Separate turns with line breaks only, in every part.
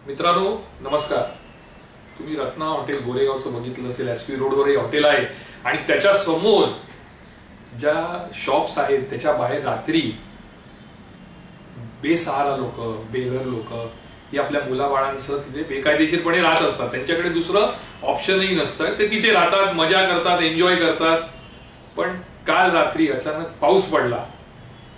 मित्रांनो नमस्कार. तुम्ही रत्ना हॉटेल गोरेगावचं बघितलं असेल. एसपी रोडवर हे हॉटेल आहे आणि त्याच्या समोर ज्या शॉप्स आहेत त्याच्या बाहेर रात्री बेसहारा लोक, बेघर लोक ही आपल्या मुलाबाळांसह तिथे बेकायदेशीरपणे राहत असतात. त्यांच्याकडे दुसरं ऑप्शनही नसतं. ते तिथे राहतात, मजा करतात, एन्जॉय करतात. पण काल रात्री अचानक पाऊस पडला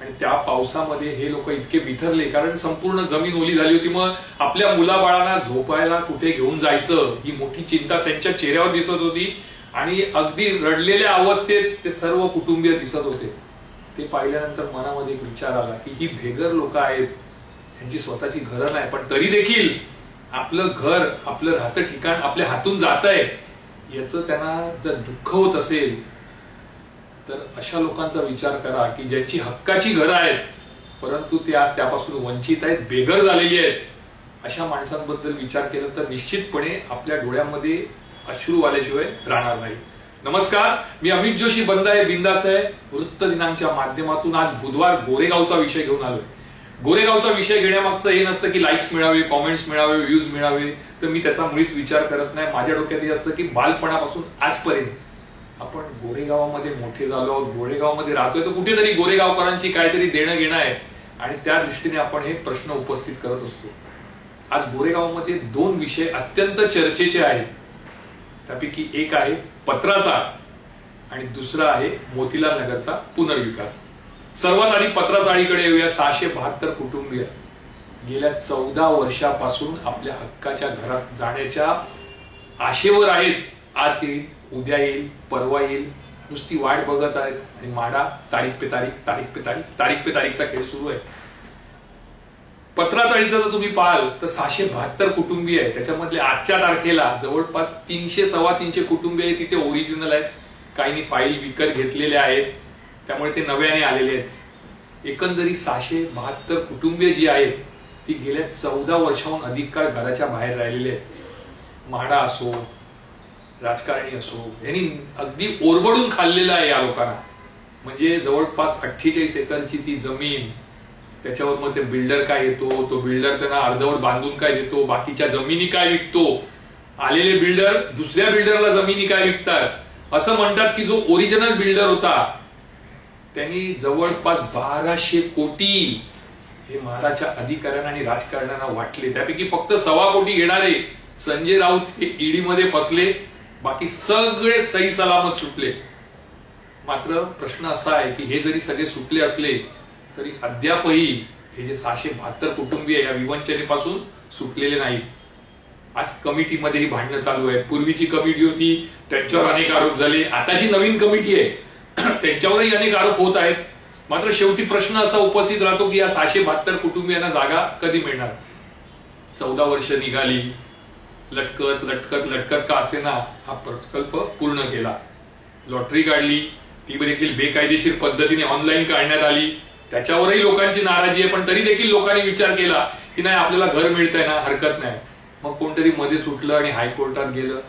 आणि त्या पावसामध्ये हे लोक इतके बिथरले, कारण संपूर्ण जमीन ओली झाली होती. मग आपल्या मुलाबाळांना झोपायला कुठे घेऊन जायचं ही मोठी चिंता त्यांच्या चेहऱ्यावर दिसत होती आणि अगदी रडलेल्या अवस्थेत ते सर्व कुटुंबीय दिसत होते. ते पाहिल्यानंतर मनामध्ये एक विचार आला की ही बेघर लोक आहेत, त्यांची स्वतःची घरं नाही, पण तरी देखील आपलं घर, आपलं राहतं ठिकाण आपल्या हातून जात आहे याचं त्यांना जर दुःख होत असेल तर अशा लोकांचा विचार करा की ज्यांची हक्काची घरं आहेत परंतु ते आज त्यापासून वंचित आहेत, बेघर झालेली आहेत. अशा माणसांबद्दल विचार केला तर निश्चितपणे आपल्या डोळ्यामध्ये अश्रू आल्याशिवाय राहणार नाही. नमस्कार, मी अमित जोशी, बंद आहे बिंदास आहे वृत्त दिनांच्या माध्यमातून आज बुधवार गोरेगावचा विषय घेऊन आलोय. गोरेगावचा विषय घेण्यामागचं हे नसतं की लाईक्स मिळावे, कॉमेंट्स मिळावे, व्ह्यूज मिळावे, तर मी त्याचा मुळीच विचार करत नाही. माझ्या डोक्यात हे असतं की बालपणापासून आजपर्यंत आपण गोरेगावामध्ये मोठे झालो आहोत, गोरेगावमध्ये राहतोय, तर कुठेतरी गोरेगावकरांची काहीतरी देणं घेणं आहे आणि त्या दृष्टीने आपण हे प्रश्न उपस्थित करत असतो. आज गोरेगावमध्ये दोन विषय अत्यंत चर्चेचे आहेत. त्यापैकी एक आहे पत्राचा आणि दुसरा आहे मोतीलाल नगरचा पुनर्विकास. सर्वात आधी पत्राचाळीकडे येऊया. 672 कुटुंबीय गेल्या 14 वर्षापासून आपल्या हक्काच्या घरात जाण्याच्या आशेवर आहेत. आज येईल, उद्या येईल, परवा येईल, नुसती वाट बघत आहेत आणि माडा तारीख पे तारीख, तारीख पे तारीख, तारीख पे तारीखचा खेळ सुरू आहे. पत्राचाळीचं जर तुम्ही पाहाल तर 672 कुटुंबीय आहे. त्याच्यामधले आजच्या तारखेला जवळपास 300-325 कुटुंबीय तिथे ओरिजिनल आहेत. काहींनी फाईल विकत घेतलेल्या आहेत, त्यामुळे ते नव्याने आलेले आहेत. एकंदरीत 672 कुटुंबीय जी आहेत ती गेल्या 14 वर्षाहून अधिक काळ घराच्या बाहेर राहिलेले आहेत. म्हाडा असो, राजकारणी असो, यांनी अगदी ओरबडून खाल्लेलं आहे या लोकांना. म्हणजे जवळपास 48 एकरची ती जमीन, त्याच्यावर मग ते बिल्डर काय येतो, तो बिल्डर त्यांना अर्धवट बांधून काय देतो, बाकीच्या जमिनी काय विकतो, आलेले बिल्डर दुसऱ्या बिल्डरला जमिनी काय विकतात. असं म्हणतात की जो ओरिजिनल बिल्डर होता त्यांनी जवळपास 1200 कोटी हे महाराच्या अधिकाऱ्यांना आणि राजकारण्यांना वाटले. त्यापैकी फक्त 1.25 कोटी घेणारे संजय राऊत हे ईडी मध्ये फसले, बाकी सगळे सही सलामत सुटले. मात्र प्रश्न असा आहे की हे जरी सगळे सुटले असले तरी अद्यापही हे जे 672 कुटुंबीय या विवंचनेपासून सुटलेले नाहीत. आज कमिटीमध्ये ही भांडणं चालू आहेत. पूर्वीची कमिटी होती त्यांच्यावर अनेक आरोप झाले, आता जी नवीन कमिटी आहे त्यांच्यावरही अनेक आरोप होत आहेत. मात्र शेवटी प्रश्न असा उपस्थित राहतो की या 672 कुटुंबियांना जागा कधी मिळणार. 14 वर्ष निघाली, लटकत लटकत लटकत का असेना हा प्रकल्प पूर्ण केला. लॉटरी काढली, ती देखील बेकायदेशीर पद्धतीने ऑनलाईन काढण्यात आली. त्याच्यावरही लोकांची नाराजी आहे, पण तरी देखील लोकांनी विचार केला की नाही आपल्याला घर मिळतंय ना, हरकत नाही. मग कोणतरी मध्ये सुटलं आणि हायकोर्टात गेलं.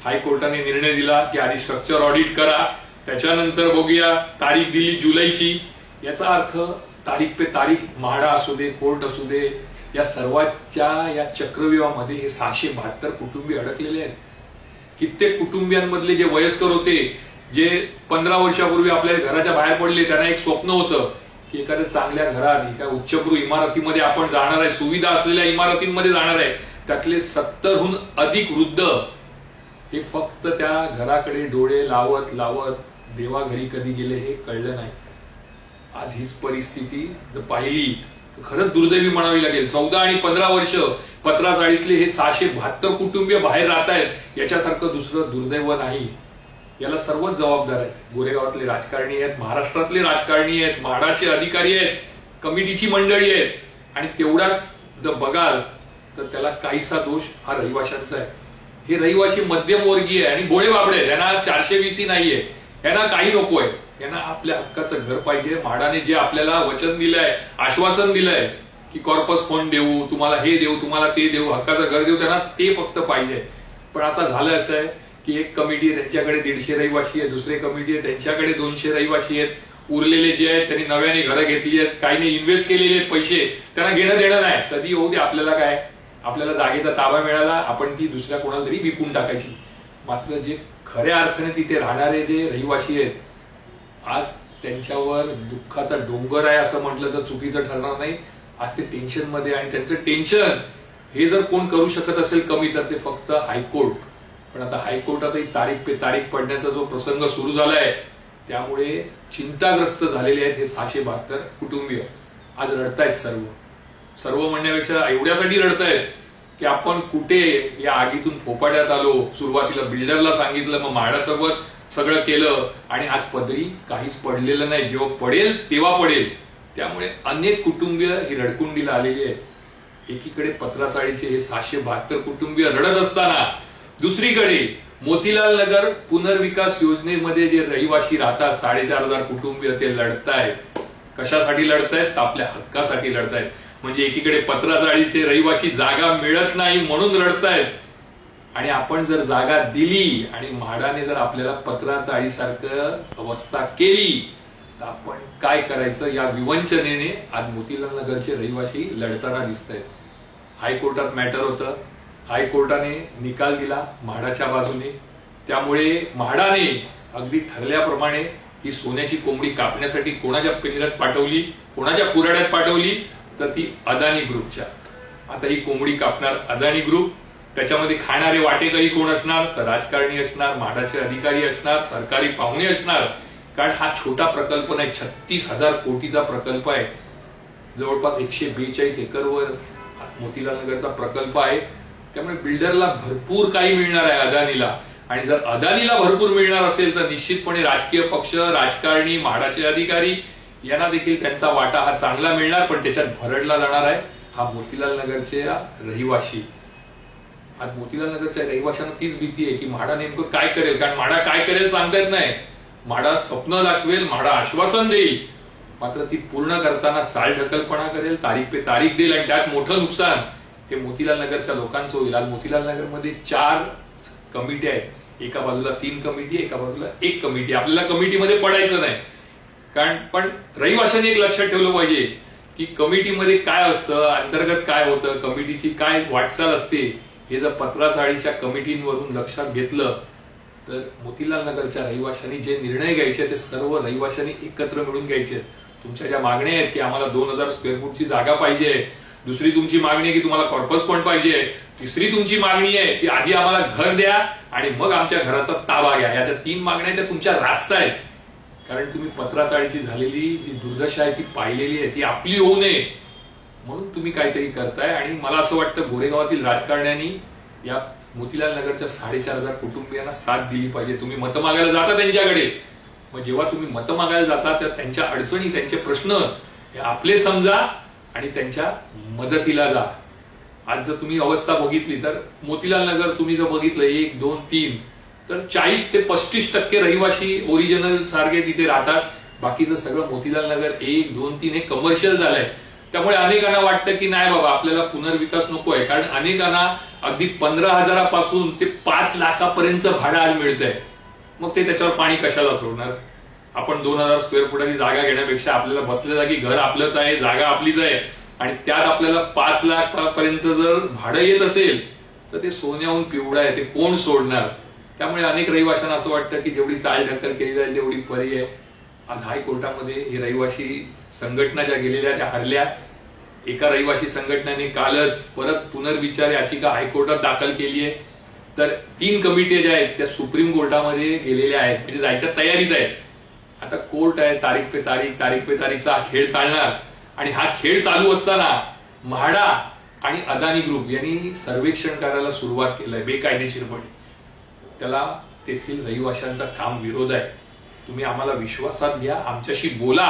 हायकोर्टाने निर्णय दिला की आधी स्ट्रक्चर ऑडिट करा, त्याच्यानंतर बघूया. तारीख दिली जुलैची. याचा अर्थ तारीख पे तारीख, म्हाडा असू दे, कोर्ट असू दे, या सर्वांच्या या चक्रव्यूहामध्ये हे 672 कुटुंबीय अडकलेले आहेत. कित्येक कुटुंबियांमधले जे वयस्कर होते, जे 15 वर्षापूर्वी आपल्या घराच्या बाहेर पडले, त्यांना एक स्वप्न होतं की एखाद्या चांगल्या घरात, एका उच्चभ्रू इमारतीमध्ये आपण जाणार आहे, सुविधा असलेल्या इमारतींमध्ये जाणार आहे. त्यातले 70हून अधिक वृद्ध हे फक्त त्या घराकडे डोळे लावत लावत देवाघरी कधी गेले हे कळलं नाही. आज हीच परिस्थिती जर पाहिली तर खरंच दुर्दैवी म्हणावी लागेल. 14 आणि 15 वर्ष पत्राचाळीतले हे 672 कुटुंबीय बाहेर राहत आहेत, याच्यासारखं दुसरं दुर्दैव नाही. याला सर्वच जबाबदार आहेत. गोरेगावातले राजकारणी आहेत, महाराष्ट्रातले राजकारणी आहेत, म्हाडाचे अधिकारी आहेत, कमिटीची मंडळी आहेत. आणि तेवढाच जर बघाल तर त्याला काहीसा दोष हा रहिवाशांचा आहे. हे रहिवाशी मध्यमवर्गीय आणि भोळे बाबडे आहेत. यांना 420 नाहीये, यांना काही नको आहे. यांना आपल्या हक्काचं घर पाहिजे. म्हाडाने जे आपल्याला वचन दिलंय, आश्वासन दिलंय की कॉर्पस फंड देऊ, तुम्हाला हे देऊ, तुम्हाला ते देऊ, हक्काचं घर देऊ, त्यांना ते फक्त पाहिजे. पण आता झालं असं आहे की एक कमिटी आहे त्यांच्याकडे 150 रहिवाशी आहे, दुसरी कमिटी आहे त्यांच्याकडे 200 रहिवाशी आहेत. उरलेले जे आहेत त्यांनी नव्याने घरं घेतली आहेत, काहीने इन्व्हेस्ट केलेले आहेत पैसे, त्यांना घेणं देणं नाही. कधी होऊ दे आपल्याला काय, आपल्याला जागेचा ताबा मिळाला, आपण ती दुसऱ्या कोणाला तरी विकून टाकायची. मात्र जे खऱ्या अर्थाने तिथे राहणारे जे रहिवासी आहेत, आज त्यांच्यावर दुःखाचा डोंगर आहे असं म्हटलं तर चुकीचं ठरणार नाही. आज ते टेन्शन मध्ये, आणि त्यांचं टेन्शन हे जर कोण करू शकत असेल कमी तर ते फक्त हायकोर्ट. पण आता हायकोर्टातही तारीख पे तारीख पडण्याचा जो प्रसंग सुरू झालाय, त्यामुळे चिंताग्रस्त झालेले आहेत हे 672 कुटुंबीय. आज रडतायत सर्व म्हणण्यापेक्षा एवढ्यासाठी रडतायत की आपण कुठे या आगीतून फोपाट्यात आलो. सुरुवातीला बिल्डरला सांगितलं, मग म्हाडासोबत सगळं केलं, आणि आज पदरी काहीच पडलेलं नाही. जेव्हा पडेल तेव्हा पडेल. त्यामुळे अनेक कुटुंबीय ही रडकुंडीला आलेली आहेत. एकीकडे पत्राचाळीचे हे 672 कुटुंबीय रडत असताना, दुसरीकडे मोतीलाल नगर पुनर्विकास योजनेमध्ये जे रहिवासी राहतात 4500 कुटुंबीय, ते लढतायत. कशासाठी लढतायत? आपल्या हक्कासाठी लढतायत. म्हणजे एकीकडे पत्राचाळीचे रहिवासी जागा मिळत नाही म्हणून रडतायत, आणि आपण जर जागा दिली आणि म्हाडाने जर आपल्याला पत्राचाळीसारखं अवस्था केली तर आपण काय करायचं या विवंचनेने आज मोतीलाल नगरचे रहिवासी लढताना दिसत आहेत. हायकोर्टात मॅटर होतं, हायकोर्टाने निकाल दिला म्हाडाच्या बाजूने. त्यामुळे म्हाडाने अगदी ठरल्याप्रमाणे ही सोन्याची कोंबडी कापण्यासाठी कोणाच्या पिंजऱ्यात पाठवली, कोणाच्या खुराड्यात पाठवली, तर ती अदानी ग्रुपच्या. आता ही कोंबडी कापणार अदानी ग्रुप. त्याच्यामध्ये खाणारे वाटेकरी कोण असणार? तर राजकारणी असणार, म्हाडाचे अधिकारी असणार, सरकारी पाहुणे असणार. कारण हा छोटा प्रकल्प नाही, 36,000 कोटीचा प्रकल्प आहे. जवळपास 142 एकरवर मोतीलाल नगरचा प्रकल्प आहे. त्यामुळे बिल्डरला भरपूर काही मिळणार आहे अदानीला. आणि जर अदानीला भरपूर मिळणार असेल तर निश्चितपणे राजकीय पक्ष, राजकारणी, म्हाडाचे अधिकारी यांना देखील त्यांचा वाटा हा चांगला मिळणार. पण त्याच्यात भरडला जाणार आहे हा मोतीलाल नगरचे रहिवासी. आज मोतीलाल नगरच्या रहिवाशांना तीच भीती आहे की म्हाडा नेमकं काय करेल. कारण म्हाडा काय करेल सांगता येत नाही. म्हाडा स्वप्न दाखवेल, म्हाडा आश्वासन देईल, मात्र ती पूर्ण करताना चालढकलपणा करेल, तारीख पे तारीख देईल, आणि त्यात मोठं नुकसान हे मोतीलाल नगरच्या लोकांचं होईल. आज मोतीलाल नगरमध्ये 4 कमिटी आहेत. एका बाजूला 3 कमिटी, एका बाजूला 1 कमिटी. आपल्याला कमिटीमध्ये पडायचं नाही. कारण पण रहिवाशांनी एक लक्षात ठेवलं पाहिजे की कमिटीमध्ये काय असतं, अंतर्गत काय होतं, कमिटीची काय वाटचाल असते, हे जर पत्राचाळीच्या कमिटींवरून लक्षात घेतलं तर मोतीलाल नगरच्या रहिवाशांनी जे निर्णय घ्यायचे ते सर्व रहिवाशांनी एकत्र मिळून घ्यायचे. तुमच्या ज्या मागण्या आहेत की आम्हाला 2000 स्क्वेअर फूटची जागा पाहिजे, दुसरी तुमची मागणी आहे की तुम्हाला कॉर्पस पण पाहिजे, तिसरी तुमची मागणी आहे की आधी आम्हाला घर द्या आणि मग आमच्या घराचा ताबा घ्या. या 3 मागण्या त्या तुमच्या रास्त आहेत. कारण तुम्ही पत्राचाळीची झालेली जी दुर्दशा आहे ती पाहिलेली आहे, ती आपली होऊ नये म्हणून तुम्ही काहीतरी करताय. आणि मला असं वाटतं गोरेगावातील राजकारण्यांनी या मोतीलाल नगरच्या 4500 कुटुंबियांना साथ दिली पाहिजे. तुम्ही मतं मागायला जाता त्यांच्याकडे, मग जेव्हा तुम्ही मतं मागायला जाता तर त्यांच्या अडचणी, त्यांचे प्रश्न हे आपले समजा आणि त्यांच्या मदतीला जा. आज जर तुम्ही अवस्था बघितली तर मोतीलाल नगर तुम्ही जर बघितलं 1, 2, 3 तर 40 ते 35% रहिवासी ओरिजिनल सारखे तिथे राहतात. बाकीचं सगळं मोतीलाल नगर 1, 2, 3 हे कमर्शियल झालंय. त्यामुळे अनेकांना वाटतं की नाही बाबा आपल्याला पुनर्विकास नको आहे. कारण अनेकांना अगदी 15,000 पासून ते 5 लाखापर्यंत भाडं आज मिळतंय. मग ते त्याच्यावर पाणी कशाला सोडणार? आपण 2000 स्क्वेअर फुटाची जागा घेण्यापेक्षा आपल्याला बसल्या जागी घर आपलंच आहे, जागा आपलीच आहे, आणि त्यात आपल्याला 5 लाखापर्यंत जर भाडं येत असेल तर ते सोन्याहून पिवळं आहे, ते कोण सोडणार? त्यामुळे अनेक रहिवाशांना असं वाटतं की जेवढी चालढकल केली जाईल तेवढी बरी आहे. आज हायकोर्टामध्ये हे रहिवासी संघटना ज्या गेलेल्या त्या हरल्या. एका रहिवासी संघटनेने कालच परत पुनर्विचार याचिका हायकोर्टात दाखल केली आहे. तर 3 कमिटी ज्या आहेत त्या सुप्रीम कोर्टामध्ये गेलेल्या आहेत, म्हणजे जायच्या तयारीत आहेत. आता कोर्ट आहे, तारीख पे तारीखचा हा खेळ चालणार. आणि हा खेळ चालू असताना म्हाडा आणि अदानी ग्रुप यांनी सर्वेक्षण करायला सुरुवात केलंय बेकायदेशीरपणे. त्याला तेथील रहिवाशांचा ठाम विरोध आहे. तुम्ही आम्हाला विश्वासात घ्या, आमच्याशी बोला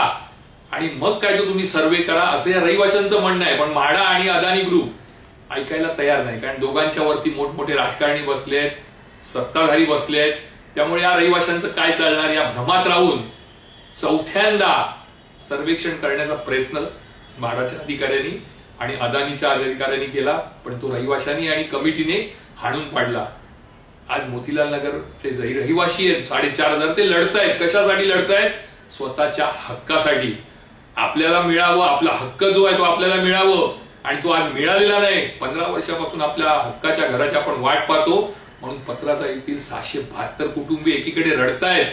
आणि मग काय तो तुम्ही सर्वे करा, असं या रहिवाशांचं म्हणणं आहे. पण म्हाडा आणि अदानी ग्रुप ऐकायला तयार नाही. कारण दोघांच्या वरती मोठमोठे राजकारणी बसले आहेत, सत्ताधारी बसले आहेत. त्यामुळे या रहिवाशांचं काय चालणार या भ्रमात राहून चौथ्यांदा सर्वेक्षण करण्याचा प्रयत्न म्हाडाच्या अधिकाऱ्यांनी आणि अदानीच्या अधिकाऱ्यांनी केला. पण तो रहिवाशांनी आणि कमिटीने हाणून पाडला. आज मोतीलाल नगरचे जे रहिवासी आहेत 4500 ते लढतायत. कशासाठी लढतायत? स्वतःच्या हक्कासाठी. आपल्याला मिळावं, आपला हक्क जो आहे तो आपल्याला मिळावं. आणि तो आज मिळालेला नाही. 15 वर्षापासून आपल्या हक्काच्या घराची आपण वाट पाहतो. म्हणून पत्राचाळीतील 672 कुटुंबीय एकीकडे रडतायत,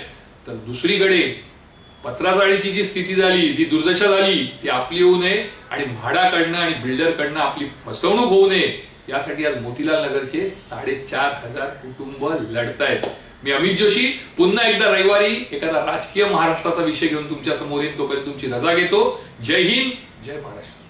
तर दुसरीकडे पत्राचाळीची जी स्थिती झाली, जी दुर्दशा झाली, ती आपली होऊ नये आणि म्हाडाकडनं आणि बिल्डरकडनं आपली फसवणूक होऊ नये यासाठी आज मोतीलाल नगरचे 4,500 कुटुंब लढतायत. मी अमित जोशी पुन्हा एकदा रविवारी एखादा राजकीय महाराष्ट्राचा विषय घेऊन तुमच्या समोर येईन. तोपर्यंत तुमची रजा घेतो. जय हिंद, जय महाराष्ट्र.